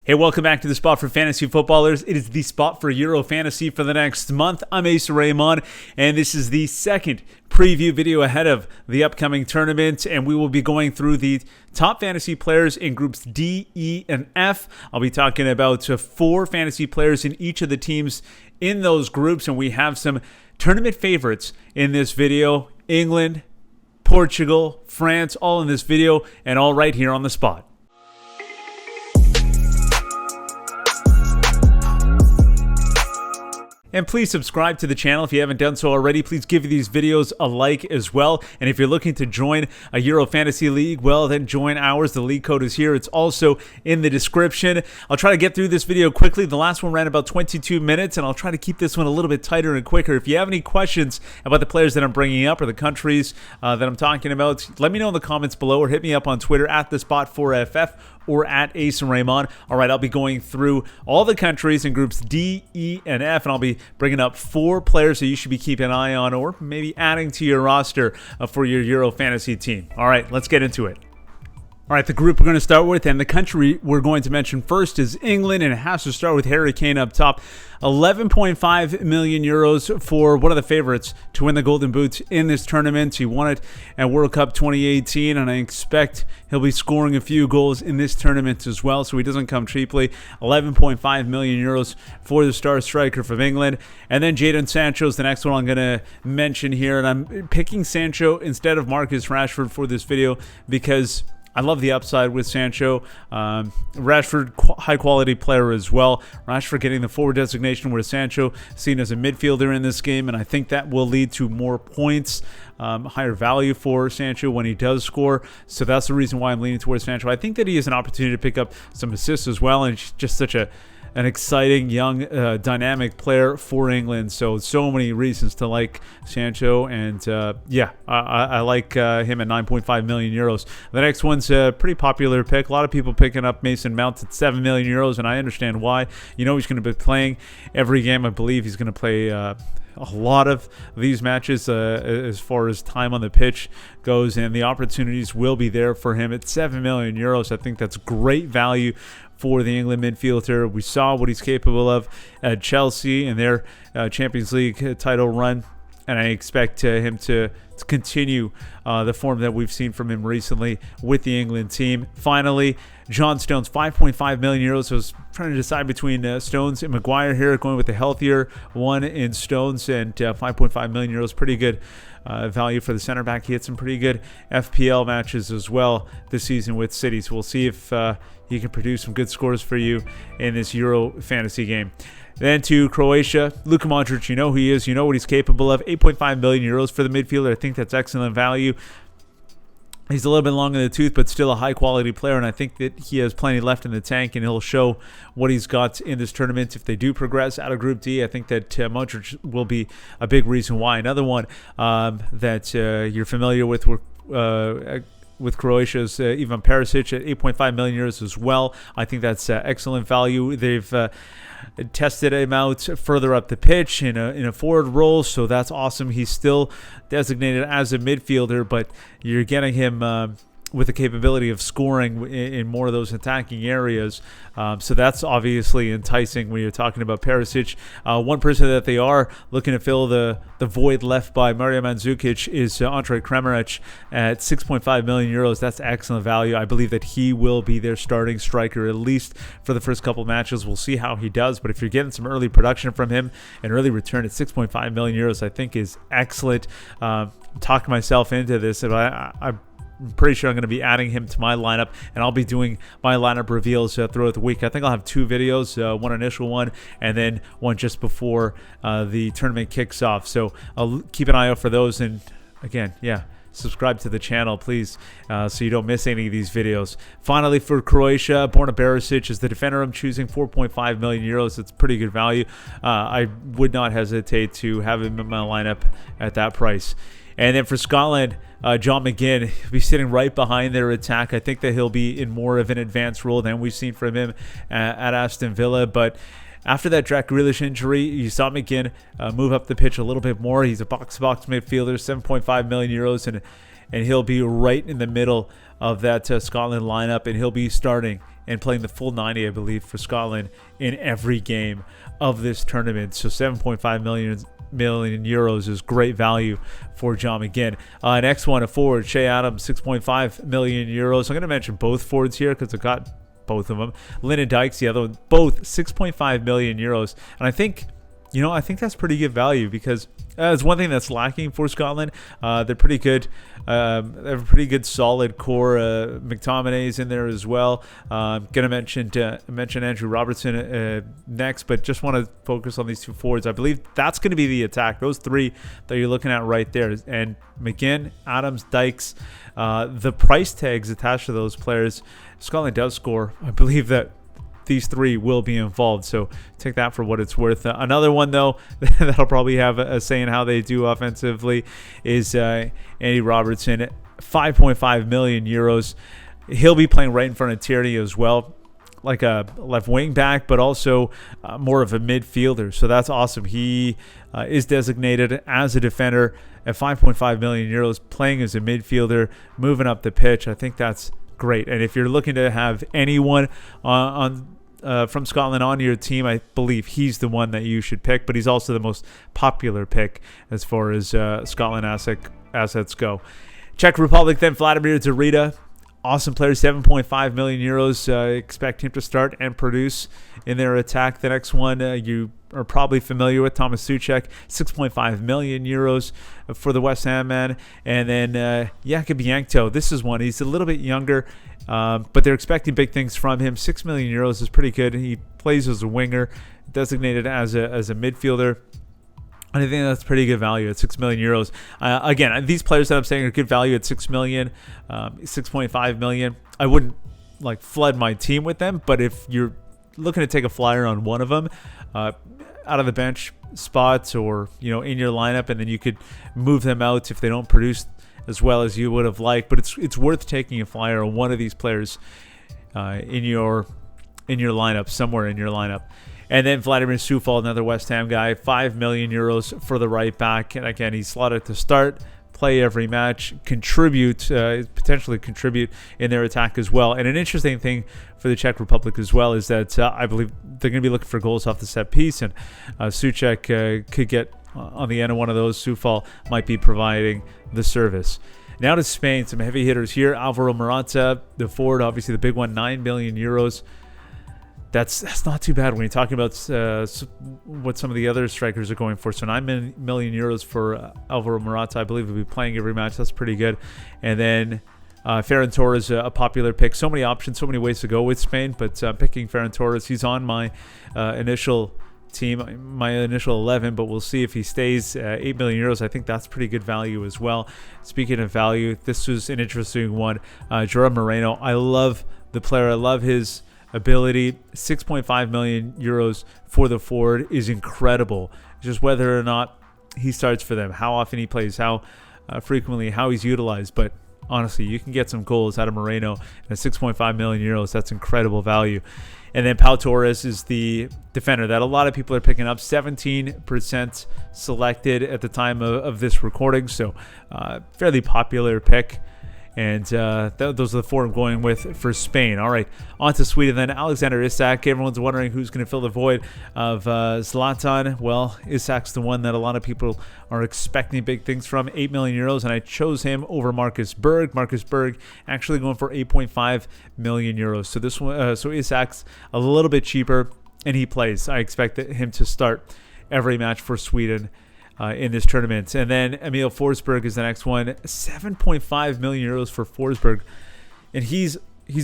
Hey, welcome back to the Spot for Fantasy Footballers. It is the spot for Euro Fantasy for the next month. I'm Asa Rehman, and this is the second preview video ahead of the upcoming tournament, and we will be going through the top fantasy players in groups D, E, and F. I'll be talking about 4 fantasy players in each of the teams in those groups, and we have some tournament favorites in this video. England, Portugal, France, all in this video, and all right here on the spot. And please subscribe to the channel if you haven't done so already. Please give these videos a like as well. And if you're looking to join a Euro Fantasy League, well, then join ours. The league code is here. It's also in the description. I'll try to get through this video quickly. The last one ran about 22 minutes, and I'll try to keep this one a little bit tighter and quicker. If you have any questions about the players that I'm bringing up or the countries that I'm talking about, let me know in the comments below or hit me up on Twitter at TheSpot4FF or at Asa Rehman. All right, I'll be going through all the countries in groups D, E, and F, and I'll be bringing up 4 players that you should be keeping an eye on or maybe adding to your roster for your Euro Fantasy team. All right, let's get into it. All right, the group we're going to start with and the country we're going to mention first is England, and it has to start with Harry Kane up top. 11.5 million euros for one of the favorites to win the Golden Boot in this tournament. He won it at World Cup 2018, and I expect he'll be scoring a few goals in this tournament as well, so he doesn't come cheaply. 11.5 million euros for the star striker from England. And then Jadon Sancho is the next one I'm going to mention here, and I'm picking Sancho instead of Marcus Rashford for this video because I love the upside with Sancho. Rashford, high-quality player as well. Rashford getting the forward designation where Sancho seen as a midfielder in this game, and I think that will lead to more points, higher value for Sancho when he does score. So that's the reason why I'm leaning towards Sancho. I think that he has an opportunity to pick up some assists as well, and he's just such an exciting, young, dynamic player for England. So many reasons to like Sancho. And I like him at 9.5 million euros. The next one's a pretty popular pick. A lot of people picking up Mason Mount at 7 million euros, and I understand why. You know, he's going to be playing every game. I believe he's going to play a lot of these matches as far as time on the pitch goes, and the opportunities will be there for him at 7 million euros. I think that's great value for the England midfielder. We saw what he's capable of at Chelsea in their Champions League title run, and I expect him to continue the form that we've seen from him recently with the England team. Finally, John Stones, 5.5 million euros. So I was trying to decide between Stones and Maguire here, going with the healthier one in Stones, and 5.5 million euros. Pretty good value for the center back. He had some pretty good FPL matches as well this season with City. So we'll see if he can produce some good scores for you in this Euro fantasy game. Then to Croatia, Luka Modric, you know who he is, you know what he's capable of. 8.5 million euros for the midfielder. I think that's excellent value. He's a little bit long in the tooth, but still a high-quality player, and I think that he has plenty left in the tank, and he'll show what he's got in this tournament. If they do progress out of Group D, I think that Modric will be a big reason why. Another one that you're familiar with Croatia is Ivan Perisic at 8.5 million euros as well. I think that's excellent value. They've tested him out further up the pitch in a forward role, so that's awesome. He's still designated as a midfielder, but you're getting him with the capability of scoring in more of those attacking areas. So that's obviously enticing when you're talking about Perisic. One person that they are looking to fill the void left by Mario Mandzukic is Andrej Kramaric at 6.5 million euros. That's excellent value. I believe that he will be their starting striker, at least for the first couple matches. We'll see how he does, but if you're getting some early production from him, an early return at 6.5 million euros, I think is excellent. Talking myself into this, and I'm pretty sure I'm going to be adding him to my lineup, and I'll be doing my lineup reveals throughout the week. I think I'll have 2 videos, one initial one and then one just before the tournament kicks off. So I'll keep an eye out for those. And again, subscribe to the channel, please, so you don't miss any of these videos. Finally, for Croatia, Borna Barisic is the defender I'm choosing, 4.5 million euros. It's pretty good value. I would not hesitate to have him in my lineup at that price. And then for Scotland, John McGinn, he'll be sitting right behind their attack. I think that he'll be in more of an advanced role than we've seen from him at Aston Villa. But after that Jack Grealish injury, you saw McGinn move up the pitch a little bit more. He's a box-to-box midfielder, 7.5 million euros, and he'll be right in the middle of that Scotland lineup, and he'll be starting and playing the full 90, I believe, for Scotland in every game of this tournament. So 7.5 million euros is great value for John McGinn. Next one, a forward, Shea Adams, 6.5 million euros. I'm going to mention both forwards here because I got both of them. Lyndon Dykes, the other one, both 6.5 million euros. And I think that's pretty good value because it's one thing that's lacking for Scotland. They're pretty good. They have a pretty good solid core. McTominay's in there as well. Gonna mention Andrew Robertson next, but just want to focus on these two forwards. I believe that's going to be the attack. Those three that you're looking at right there, and McGinn, Adams, Dykes. The price tags attached to those players, Scotland does score. I believe that these three will be involved, so take that for what it's worth. Another one, though, that'll probably have a say in how they do offensively is Andy Robertson, 5.5 million euros. He'll be playing right in front of Tierney as well, like a left wing back, but also more of a midfielder. So that's awesome. He is designated as a defender at 5.5 million euros, playing as a midfielder, moving up the pitch. I think that's great. And if you're looking to have anyone from Scotland on your team, I believe he's the one that you should pick, but he's also the most popular pick as far as Scotland assets go. Czech Republic, then Vladimir Zarita, awesome player, 7.5 million euros. Expect him to start and produce in their attack. The next one you are probably familiar with, Thomas Souček, 6.5 million euros for the West Ham man. And then Jakub Jankto, this is one. He's a little bit younger, but they're expecting big things from him. 6 million euros is pretty good. He plays as a winger, designated as a midfielder. And I think that's pretty good value at 6 million euros. Again, these players that I'm saying are good value at 6 million, 6.5 million. I wouldn't flood my team with them, but if you're looking to take a flyer on one of them out of the bench spots or in your lineup, and then you could move them out if they don't produce as well as you would have liked. But it's worth taking a flyer on one of these players in your lineup, somewhere in your lineup. And then Vladimir Sufal, another West Ham guy, 5 million euros for the right back. And again, he's slotted to start, play every match, potentially contribute in their attack as well. And an interesting thing for the Czech Republic as well is that I believe they're going to be looking for goals off the set piece, and Souček could get on the end of one of those. Sufal might be providing the service. Now to Spain, some heavy hitters here. Alvaro Morata, the forward, obviously the big one, 9 million euros. That's not too bad when you're talking about what some of the other strikers are going for. So 9 million euros for Alvaro Morata. I believe he'll be playing every match. That's pretty good. And then Ferran Torres, a popular pick. So many options, so many ways to go with Spain. But picking Ferran Torres, he's on my initial team, my initial 11. But we'll see if he stays. 8 million euros. I think that's pretty good value as well. Speaking of value, this was an interesting one. João Moreno. I love the player. I love his ability. 6.5 million euros for the forward is incredible. Just whether or not he starts for them, how often he plays, how frequently, how he's utilized. But honestly, you can get some goals out of Moreno and 6.5 million euros. That's incredible value. And then Pau Torres is the defender that a lot of people are picking up. 17% selected at the time of this recording, so fairly popular pick. And those are the four I'm going with for Spain. All right, on to Sweden then. Alexander Isak. Everyone's wondering who's going to fill the void of Zlatan. Well, Isak's the one that a lot of people are expecting big things from. 8 million euros, and I chose him over Marcus Berg. Marcus Berg actually going for 8.5 million euros. So this one, so Isak's a little bit cheaper, and he plays. I expect him to start every match for Sweden in this tournament. And then Emil Forsberg is the next one. 7.5 million euros for Forsberg, and he's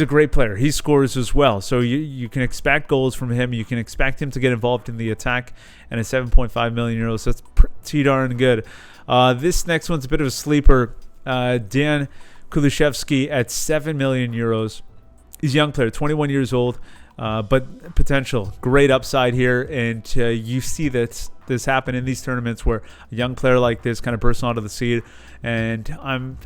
a great player. He scores as well, so you can expect goals from him. You can expect him to get involved in the attack, and at 7.5 million euros, that's pretty darn good. This next one's a bit of a sleeper. Dan Kulusevski at 7 million euros. He's a young player, 21 years old, but potential, great upside here. And you see that this happen in these tournaments where a young player like this kind of bursts onto the scene, and I'm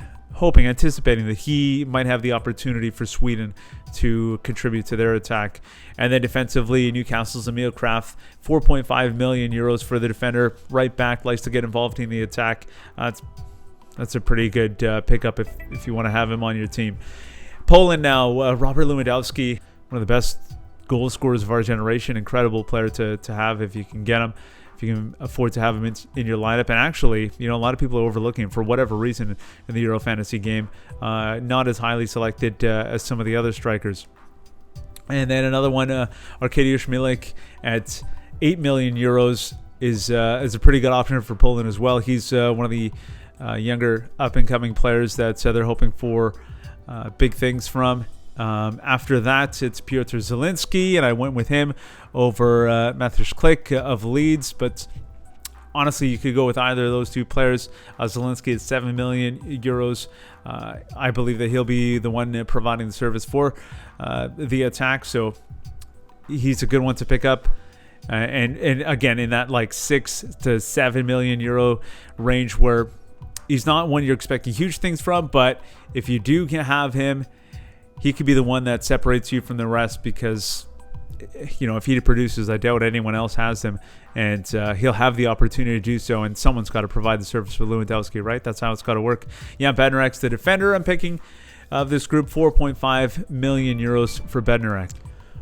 anticipating that he might have the opportunity for Sweden to contribute to their attack. And then defensively, Newcastle's Emil Kraft, 4.5 million euros for the defender. Right back, likes to get involved in the attack. That's a pretty good pickup if you want to have him on your team. Poland now, Robert Lewandowski, one of the best goal scorers of our generation. Incredible player to have if you can get him, if you can afford to have him in your lineup. And actually, a lot of people are overlooking him for whatever reason in the Euro Fantasy game. Not as highly selected as some of the other strikers. And then another one, Arkadiusz Milik at 8 million euros is a pretty good option for Poland as well. He's one of the younger up-and-coming players that they're hoping for big things from. After that, it's Piotr Zielinski, and I went with him over Mateusz Klich of Leeds. But honestly, you could go with either of those two players. Zielinski is 7 million euros. I believe that he'll be the one providing the service for the attack, so he's a good one to pick up. And again, in that like 6 to 7 million euro range, where he's not one you're expecting huge things from, but if you do have him, he could be the one that separates you from the rest, because if he produces, I doubt anyone else has him, and he'll have the opportunity to do so, and someone's got to provide the service for Lewandowski, right? That's how it's got to work. Yeah, Bednarek's the defender I'm picking of this group, 4.5 million euros for Bednarek.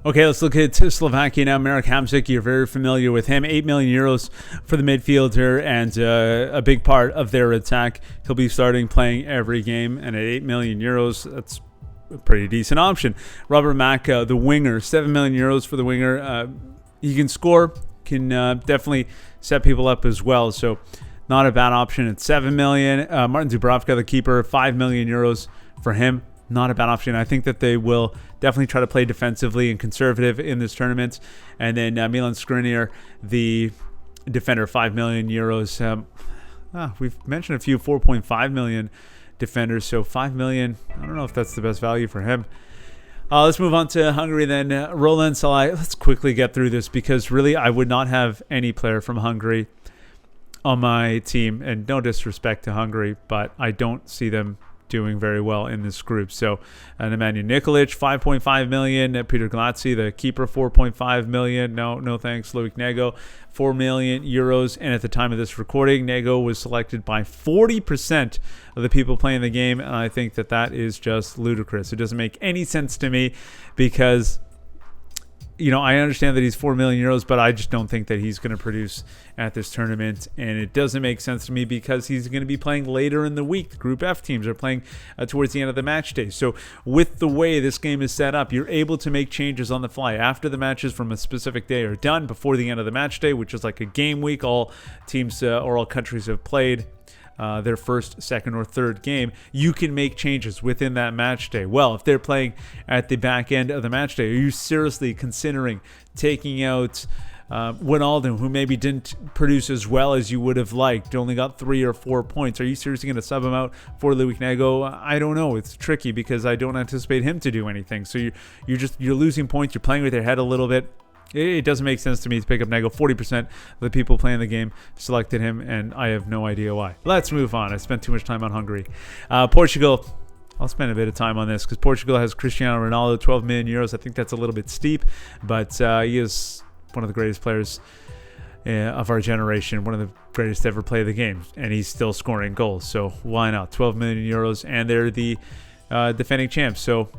Okay, let's look at Slovakia now. Marek Hamsik, you're very familiar with him. 8 million euros for the midfielder, and a big part of their attack. He'll be playing every game, and at 8 million euros, that's a pretty decent option. Robert Mack, the winger, 7 million euros for the winger. He can score, can definitely set people up as well, so not a bad option at 7 million. Martin Dubravka, the keeper, 5 million euros for him. Not a bad option. I think that they will definitely try to play defensively and conservative in this tournament. And then Milan Skriniar, the defender, 5 million euros. We've mentioned a few 4.5 million defenders, so 5 million, I don't know if that's the best value for him. Let's move on to Hungary then. Roland Salai. Let's quickly get through this, because really I would not have any player from Hungary on my team, and no disrespect to Hungary, but I don't see them doing very well in this group. So Nemanja Nikolic, 5.5 million. Peter Glatzi, the keeper, 4.5 million. No thanks. Loic Nego, 4 million euros. And at the time of this recording, Nego was selected by 40% of the people playing the game, and I think that is just ludicrous. It doesn't make any sense to me, because I understand that he's 4 million euros, but I just don't think that he's going to produce at this tournament. And it doesn't make sense to me, because he's going to be playing later in the week. The Group F teams are playing towards the end of the match day. So with the way this game is set up, you're able to make changes on the fly after the matches from a specific day are done, before the end of the match day, which is like a game week. All teams or all countries have played their first, second, or third game. You can make changes within that match day. Well, if they're playing at the back end of the match day, are you seriously considering taking out Wijnaldum, who maybe didn't produce as well as you would have liked, only got 3 or 4 points? Are you seriously going to sub him out for Loic Nego? I don't know. It's tricky, because I don't anticipate him to do anything. So you're losing points. You're playing with your head a little bit. It doesn't make sense to me to pick up Nego. 40% of the people playing the game selected him, and I have no idea why. Let's move on. I spent too much time on Hungary. Portugal. I'll spend a bit of time on this, because Portugal has Cristiano Ronaldo, 12 million euros. I think that's a little bit steep, but he is one of the greatest players of our generation, one of the greatest to ever play the game, and he's still scoring goals. So why not? 12 million euros, and they're the defending champs. So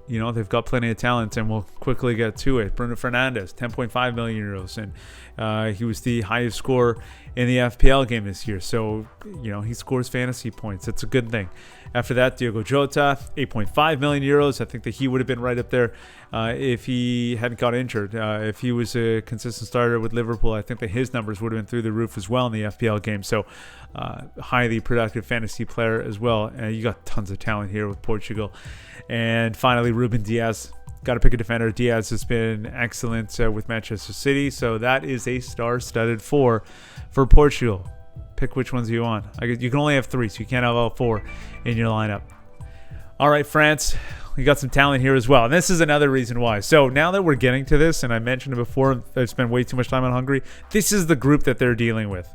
they've got plenty of talent, and we'll quickly get to it. Bruno Fernandes, 10.5 million euros, and he was the highest scorer in the FPL game this year. So, he scores fantasy points. That's a good thing. After that, Diogo Jota, 8.5 million euros. I think that he would have been right up there if he hadn't got injured. If he was a consistent starter with Liverpool, I think that his numbers would have been through the roof as well in the FPL game. So, highly productive fantasy player as well. You got tons of talent here with Portugal. And finally, Ruben Diaz. Got to pick a defender. Diaz has been excellent with Manchester City. So that is a star-studded 4 for Portugal. Pick which ones you want. You can only have 3, so you can't have all 4 in your lineup. All right, France. We got some talent here as well. And this is another reason why. So now that we're getting to this, and I mentioned it before, I've spent way too much time on Hungary. This is the group that they're dealing with.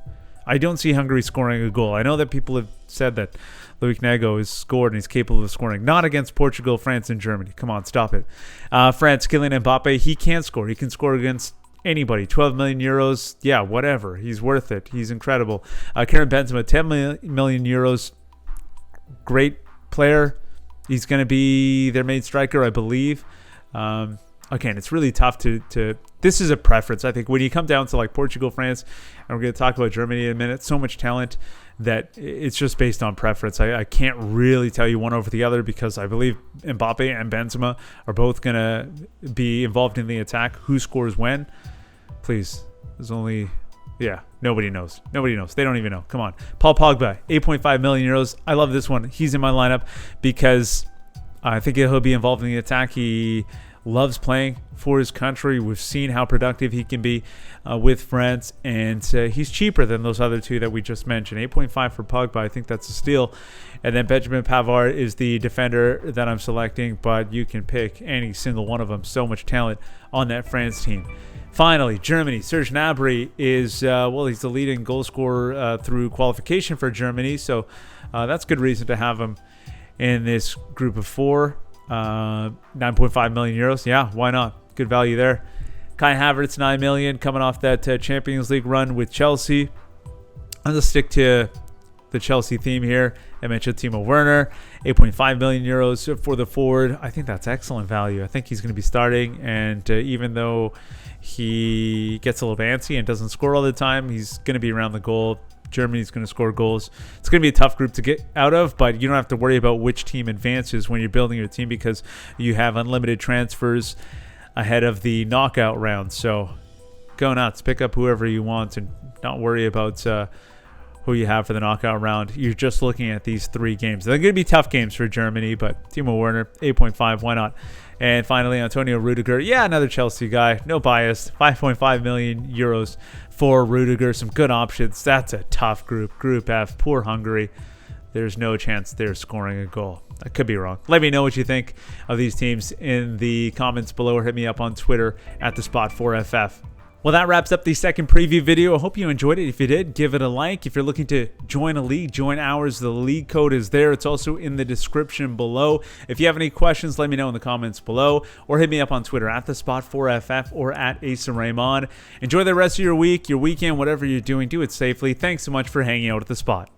I don't see Hungary scoring a goal. I know that people have said that Loic Nego has scored and he's capable of scoring. Not against Portugal, France, and Germany. Come on, stop it. France, Kylian Mbappe, he can score. He can score against anybody. 12 million euros, yeah, whatever. He's worth it. He's incredible. Karim Benzema, 10 million euros. Great player. He's going to be their main striker, I believe. Again, it's really tough to this is a preference. I think when you come down to like Portugal, France, and we're going to talk about Germany in a minute, so much talent that it's just based on preference. I can't really tell you one over the other because I believe Mbappe and Benzema are both going to be involved in the attack. Who scores when? Please. There's only... Yeah, nobody knows. Nobody knows. They don't even know. Come on. Paul Pogba, 8.5 million euros. I love this one. He's in my lineup because I think he'll be involved in the attack. He loves playing for his country. We've seen how productive he can be with France, and he's cheaper than those other two that we just mentioned. 8.5 for Pogba. I think that's a steal. And then Benjamin Pavard is the defender that I'm selecting, but you can pick any single one of them. So much talent on that France team. Finally, Germany. Serge Gnabry is, he's the leading goal scorer through qualification for Germany, so that's good reason to have him in this group of four. 9.5 million euros. Yeah, why not? Good value there. Kai Havertz, 9 million, coming off that Champions League run with Chelsea. I'll just stick to the Chelsea theme here. I mentioned Timo Werner, 8.5 million euros for the forward. I think that's excellent value. I think he's going to be starting, and even though he gets a little antsy and doesn't score all the time, he's going to be around the goal. Germany's going to score goals. It's going to be a tough group to get out of, but you don't have to worry about which team advances when you're building your team because you have unlimited transfers ahead of the knockout round. So go nuts. Pick up whoever you want and not worry about who you have for the knockout round. You're just looking at these three games. They're going to be tough games for Germany, but Timo Werner, 8.5, why not? And finally, Antonio Rudiger. Yeah, another Chelsea guy. No bias. 5.5 million euros for Rudiger. Some good options. That's a tough group. Group F. Poor Hungary. There's no chance they're scoring a goal. I could be wrong. Let me know what you think of these teams in the comments below, or hit me up on Twitter at @TheSpot4FF. Well, that wraps up the second preview video. I hope you enjoyed it. If you did, give it a like. If you're looking to join a league, join ours. The league code is there. It's also in the description below. If you have any questions, let me know in the comments below, or hit me up on Twitter at @TheSpot4FF or at Asa Rehman. Enjoy the rest of your week, your weekend, whatever you're doing. Do it safely. Thanks so much for hanging out at The Spot.